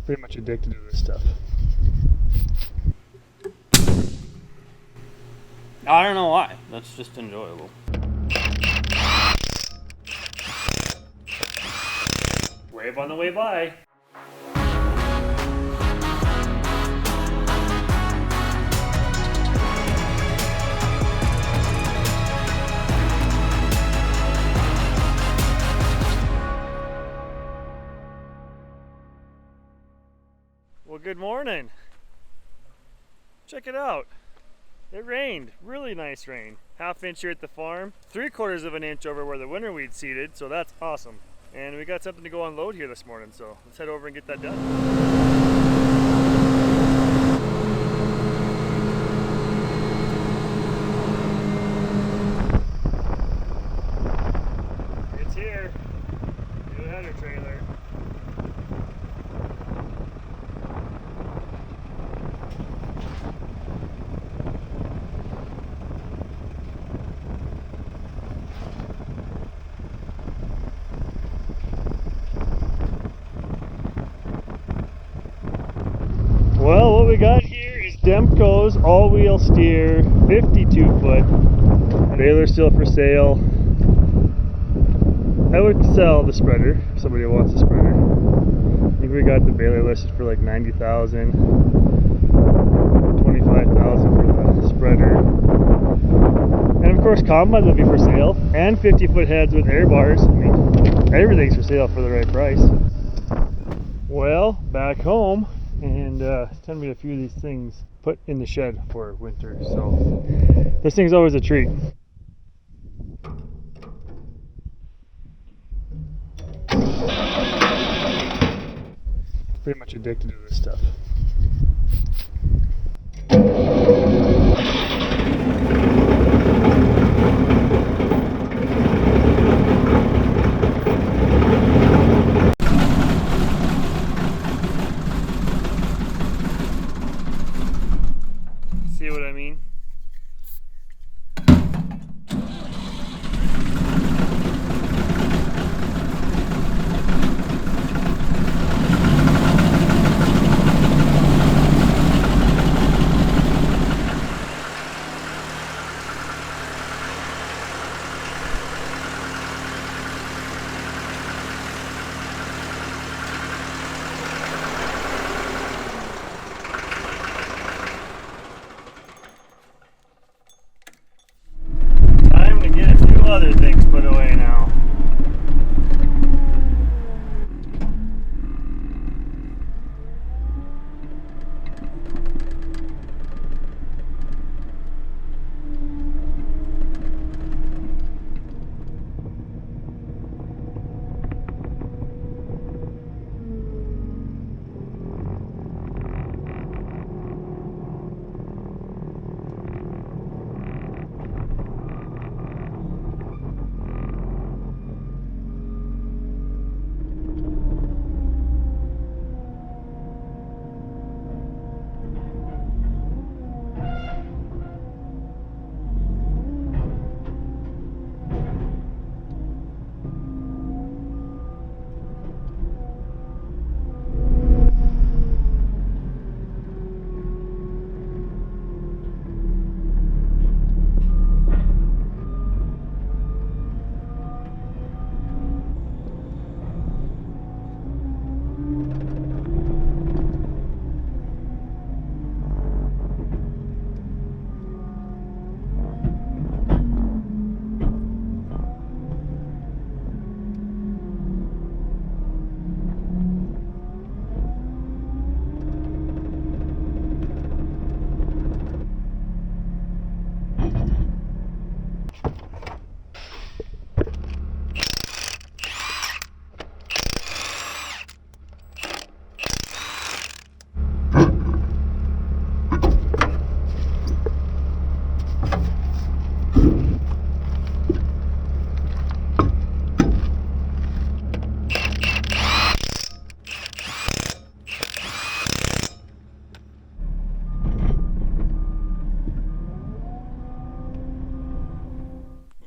Pretty much addicted to this stuff. I don't know why. That's just enjoyable. Wave on the way by. Well, good morning. Check it out. It rained, really nice rain. Half inch here at the farm, 3/4 of an inch over where the winter weed seeded, so that's awesome. And we got something to go unload here this morning, so let's head over and get that done. It's here, new header trailer. Well, what we got here is Demco's all-wheel steer 52-foot baler, still for sale. I would sell the spreader if somebody wants a spreader. I think we got the baler listed for like $90,000, $25,000 for the spreader. And of course combines will be for sale, and 50-foot heads with air bars. I mean, everything's for sale for the right price. Well, back home, and it's time to get a few of these things put in the shed for winter, so this thing's always a treat. Pretty much addicted to this stuff. See what I mean? Other things put away now.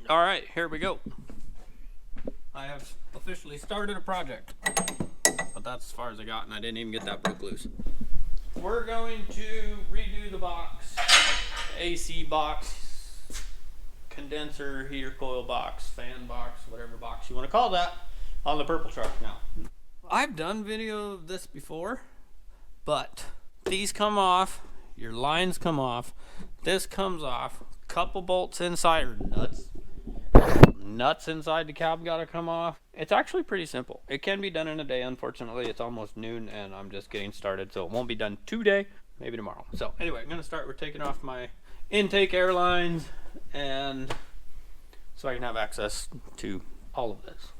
All right, here we go. I have officially started a project. but that's as far as I got, and I didn't even get that broke loose. We're going to redo the box, AC box, condenser, heater coil box, fan box, whatever box you want to call that, on the purple truck now. I've done video of this before, but these come off, your lines come off, this comes off, couple bolts inside, or nuts inside the cab gotta come off. It's actually pretty simple. It can be done in a day. Unfortunately, it's almost noon and I'm just getting started, so it won't be done today, maybe tomorrow. So anyway, I'm gonna start with taking off my intake air lines, and so I can have access to all of this.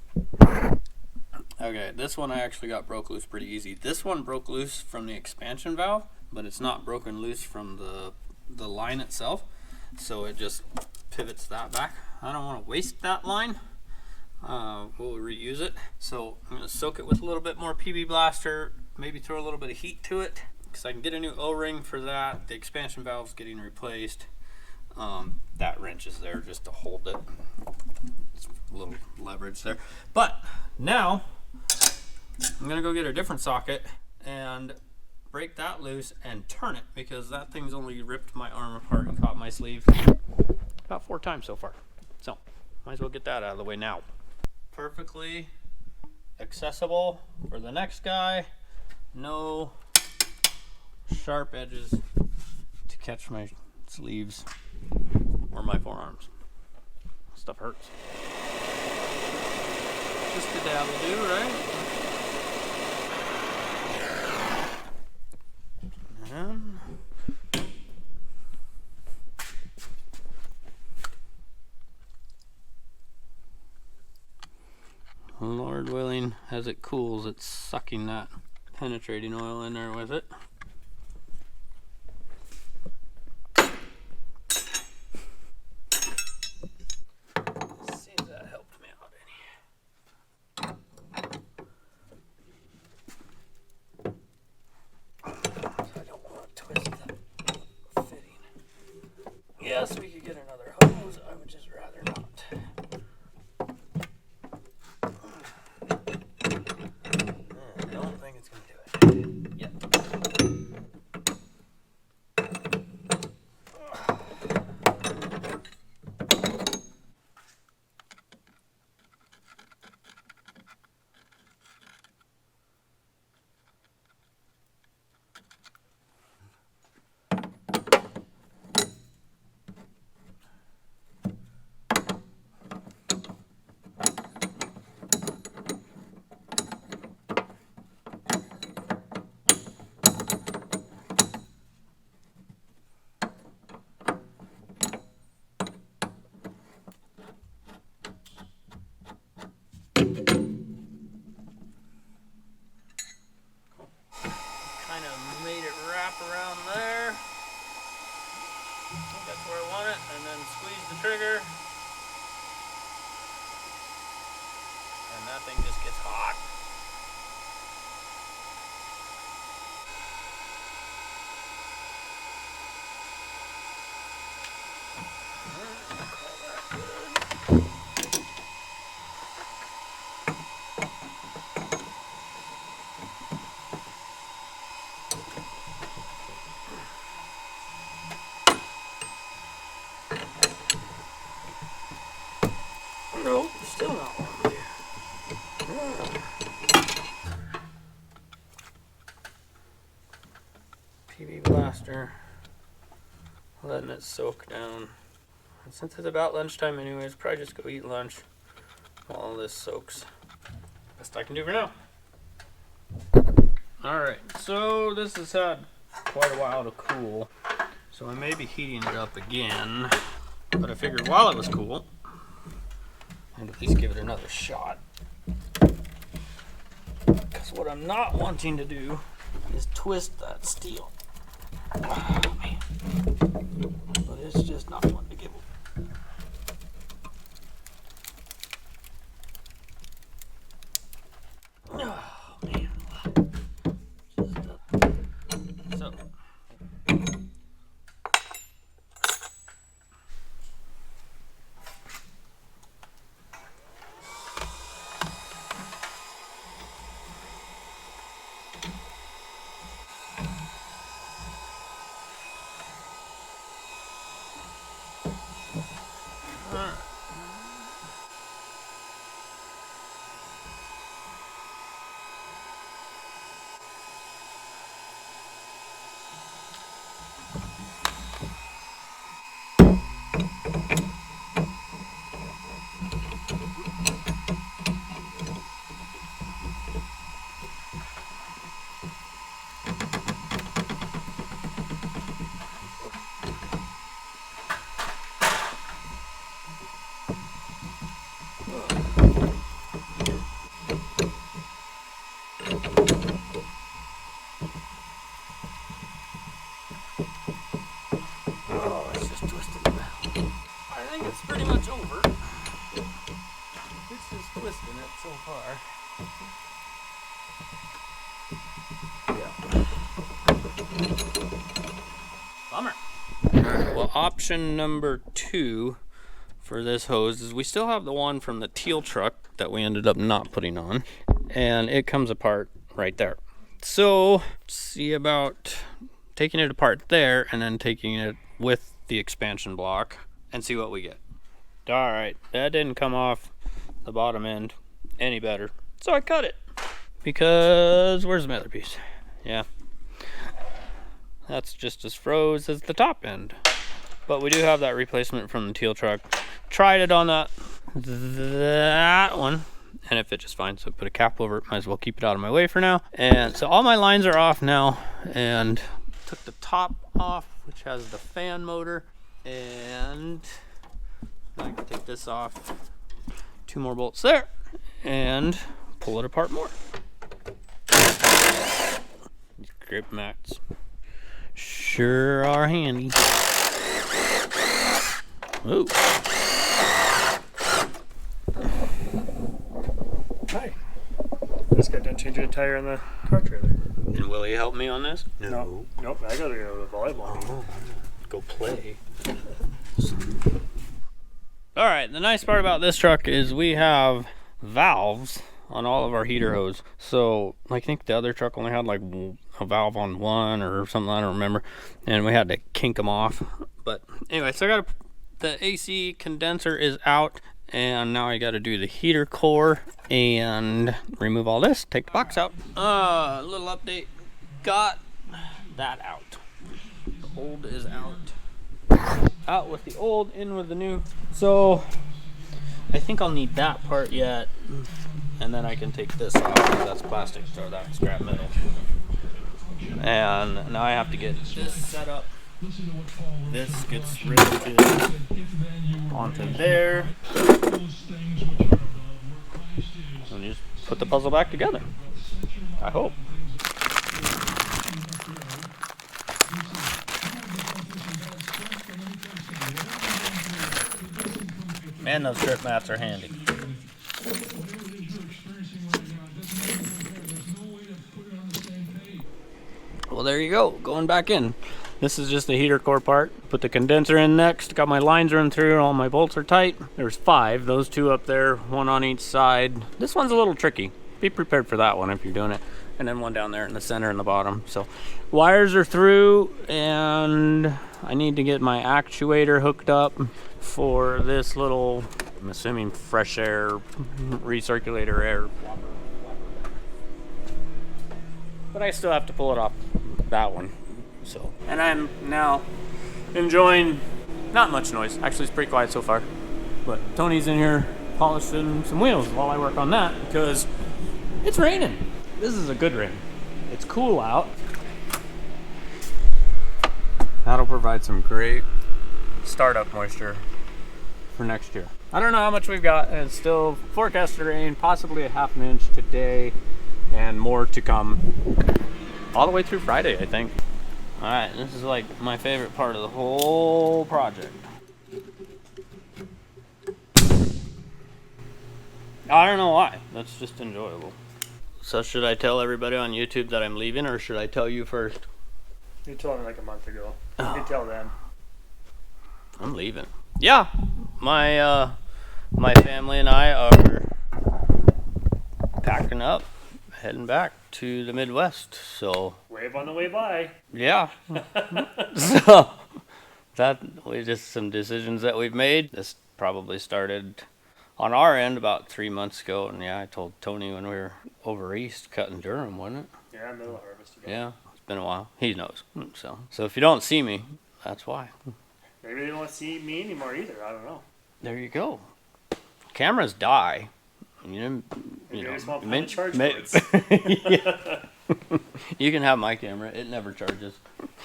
Okay, this one I actually got broke loose pretty easy. This one broke loose from the expansion valve, but it's not broken loose from the line itself, so it just pivots that back. I don't want to waste that line. We'll reuse it. So I'm going to soak it with a little bit more PB Blaster, maybe throw a little bit of heat to it, because I can get a new O-ring for that. The expansion valve's getting replaced. That wrench is there just to hold it. It's a little leverage there. But now I'm going to go get a different socket and break that loose and turn it, because that thing's only ripped my arm apart and caught my sleeve about 4 times so far. So might as well get that out of the way now. Perfectly accessible for the next guy. No sharp edges to catch my sleeves or my forearms. Stuff hurts. Just a dab will do, right? And Lord willing, as it cools, it's sucking that penetrating oil in there with it. Let's see if that helped me out any. I don't want to twist the fitting. Yes, we could get another hose. I would just rather not. Around there. I think that's where I want it, and then squeeze the trigger, and that thing just gets hot. Nope, still not warm. PB Blaster, letting it soak down. And since it's about lunchtime anyways, probably just go eat lunch while this soaks. Best I can do for now. Alright, so this has had quite a while to cool, so I may be heating it up again, but I figured while it was cool, and at least give it another shot. Because what I'm not wanting to do is twist that steel. Oh, man. But it's just not fun to give. Oh, man. So. over. It's just twisting it so far. Bummer. Alright, well, option number 2 for this hose is we still have the one from the teal truck that we ended up not putting on, and it comes apart right there. So see about taking it apart there and then taking it with the expansion block and see what we get. Alright, that didn't come off the bottom end any better, so I cut it because where's my other piece? Yeah, that's just as froze as the top end. But we do have that replacement from the teal truck. Tried it on that one, and it fit just fine. So put a cap over it. Might as well keep it out of my way for now. And so all my lines are off now, and took the top off, which has the fan motor, and I can take this off. 2 more bolts there, and pull it apart more. These grip mats sure are handy. Ooh. Hi. Just got done changing a tire on the car trailer. And will he help me on this? No. Nope, I gotta go to the volleyball game. Go play. Alright, the nice part about this truck is we have valves on all of our heater hose. So I think the other truck only had like a valve on one or something, I don't remember. And we had to kink them off. But anyway, so I got the AC condenser is out, and now I got to do the heater core and remove all this, take the box out. A little update, got that out. The old is out with the old, in with the new. So I think I'll need that part yet, and then I can take this off because that's plastic, so that's scrap metal. And now I have to get this set up. This gets riveted onto there, and you just put the puzzle back together, I hope. Man, those grip mats are handy. Well, there you go, going back in. This is just the heater core part. Put the condenser in next. Got my lines run through. All my bolts are tight. There's 5. Those 2 up there, 1 on each side. This one's a little tricky. Be prepared for that one if you're doing it. And then 1 down there in the center and the bottom. So wires are through, and I need to get my actuator hooked up for this little, I'm assuming, fresh air recirculator air. But I still have to pull it off that one. So, and I'm now enjoying not much noise. Actually, it's pretty quiet so far. But Tony's in here polishing some wheels while I work on that because it's raining. This is a good rain. It's cool out. That'll provide some great startup moisture for next year. I don't know how much we've got, and it's still forecast to rain, possibly a ½ inch today, and more to come all the way through Friday, I think. Alright, this is like my favorite part of the whole project. I don't know why, that's just enjoyable. So should I tell everybody on YouTube that I'm leaving, or should I tell you first? You told them like a month ago. You can tell them. I'm leaving. Yeah, my family and I are packing up, heading back to the Midwest. So Wave on the way by. yeah. So that we just some decisions that we've made. This probably started on our end about 3 months ago, and yeah, I told Tony when we were over east cutting Durham, wasn't it? Yeah, middle of harvest ago. Yeah, it's been a while. He knows. So if you don't see me, that's why. Maybe they don't want to see me anymore either. I don't know. There you go. Cameras die. You know, just won't find the charge cords. Yeah. You can have my camera. It never charges.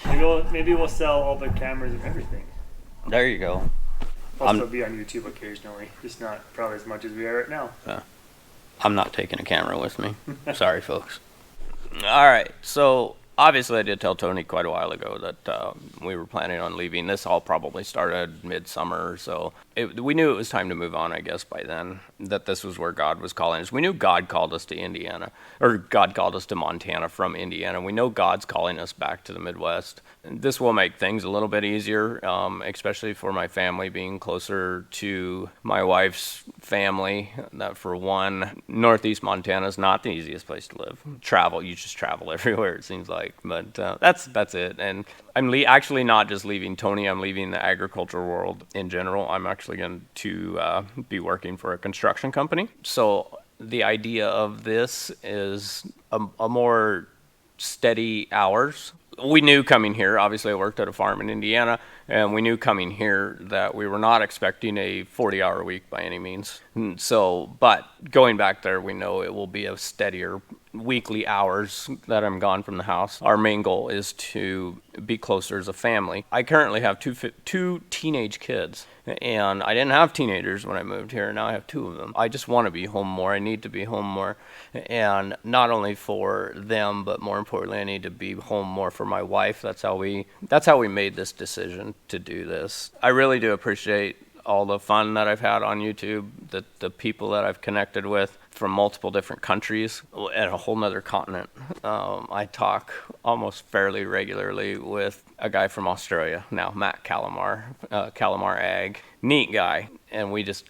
Maybe we'll sell all the cameras and everything. There you go. Also be on YouTube occasionally. Just not probably as much as we are right now. I'm not taking a camera with me. Sorry, folks. All right. So obviously I did tell Tony quite a while ago that we were planning on leaving. This all probably started midsummer or so. we knew it was time to move on, I guess, by then, that this was where God was calling us. We knew God called us to Indiana, or God called us to Montana from Indiana. We know God's calling us back to the Midwest. And this will make things a little bit easier, especially for my family being closer to my wife's family. That, for one, Northeast Montana is not the easiest place to live. You just travel everywhere, it seems like. But that's it. And I'm actually not just leaving Tony, I'm leaving the agricultural world in general. I'm actually going to be working for a construction company. So the idea of this is a more steady hours. We knew coming here, obviously I worked at a farm in Indiana, and we knew coming here that we were not expecting a 40-hour week by any means. So, but going back there, we know it will be a steadier weekly hours that I'm gone from the house. Our main goal is to be closer as a family. I currently have two teenage kids, and I didn't have teenagers when I moved here. Now I have two of them. I just want to be home more. I need to be home more, and not only for them, but more importantly, I need to be home more for my wife. That's how we made this decision to do this. I really do appreciate all the fun that I've had on YouTube, the people that I've connected with from multiple different countries and a whole nother continent. I talk almost fairly regularly with a guy from Australia now, Matt Calamar Ag. Neat guy. And we just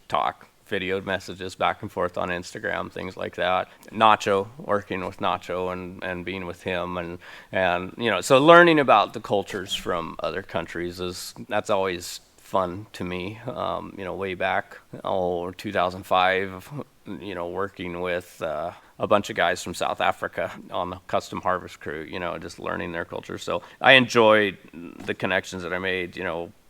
talk, video messages back and forth on Instagram, things like that. Nacho, working with Nacho and being with him, and so learning about the cultures from other countries that's always fun to me. Way back 2005, working with a bunch of guys from South Africa on the custom harvest crew, just learning their culture. So I enjoyed the connections that I made,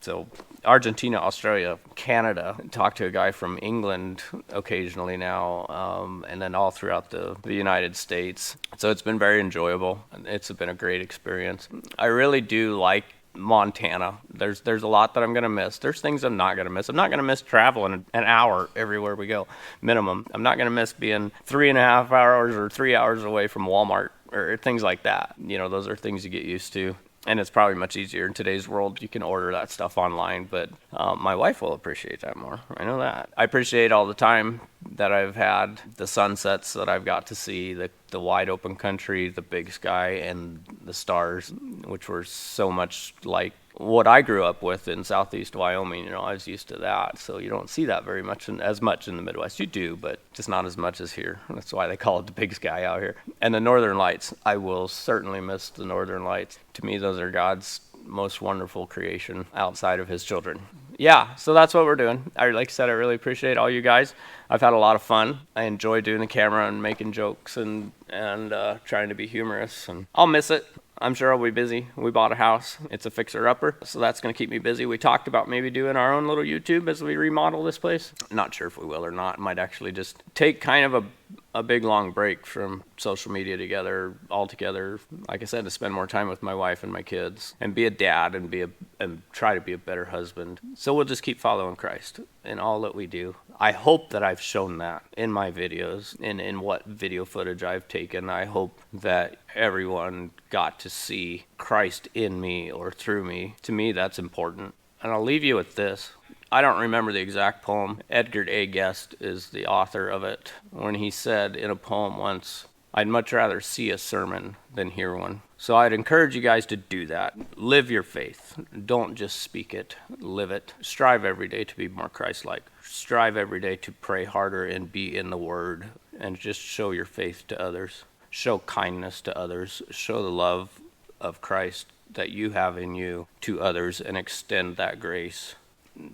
so Argentina, Australia, Canada. Talked to a guy from England occasionally now, and then all throughout the United States. So it's been very enjoyable. It's been a great experience. I really do like Montana. There's a lot that I'm going to miss. There's things I'm not going to miss. I'm not going to miss traveling an hour everywhere we go, minimum. I'm not going to miss being 3.5 hours or 3 hours away from Walmart or things like that. Those are things you get used to. And it's probably much easier in today's world. You can order that stuff online, but my wife will appreciate that more. I know that. I appreciate all the time that I've had, the sunsets that I've got to see, the wide open country, the big sky, and the stars, which were so much like what I grew up with in southeast Wyoming. I was used to that, so you don't see that very much as much in the Midwest. You do, but just not as much as here. That's why they call it the big sky out here. And the northern lights, I will certainly miss the northern lights. To me, those are God's most wonderful creation outside of his children. Yeah, so that's what we're doing. Like I said, I really appreciate all you guys. I've had a lot of fun. I enjoy doing the camera and making jokes and trying to be humorous, and I'll miss it. I'm sure I'll be busy. We bought a house. It's a fixer-upper, so that's going to keep me busy. We talked about maybe doing our own little YouTube as we remodel this place. Not sure if we will or not. Might actually just take kind of a big, long break from social media altogether. Like I said, to spend more time with my wife and my kids and be a dad and try to be a better husband. So we'll just keep following Christ in all that we do. I hope that I've shown that in my videos and in what video footage I've taken. I hope that everyone got to see Christ in me or through me. To me, that's important. And I'll leave you with this. I don't remember the exact poem. Edgar A. Guest is the author of it, when he said in a poem once, "I'd much rather see a sermon than hear one." So I'd encourage you guys to do that. Live your faith. Don't just speak it, live it. Strive every day to be more Christ-like. Strive every day to pray harder and be in the Word, and just show your faith to others. Show kindness to others. Show the love of Christ that you have in you to others, and extend that grace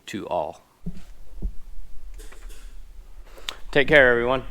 to all. Take care, everyone.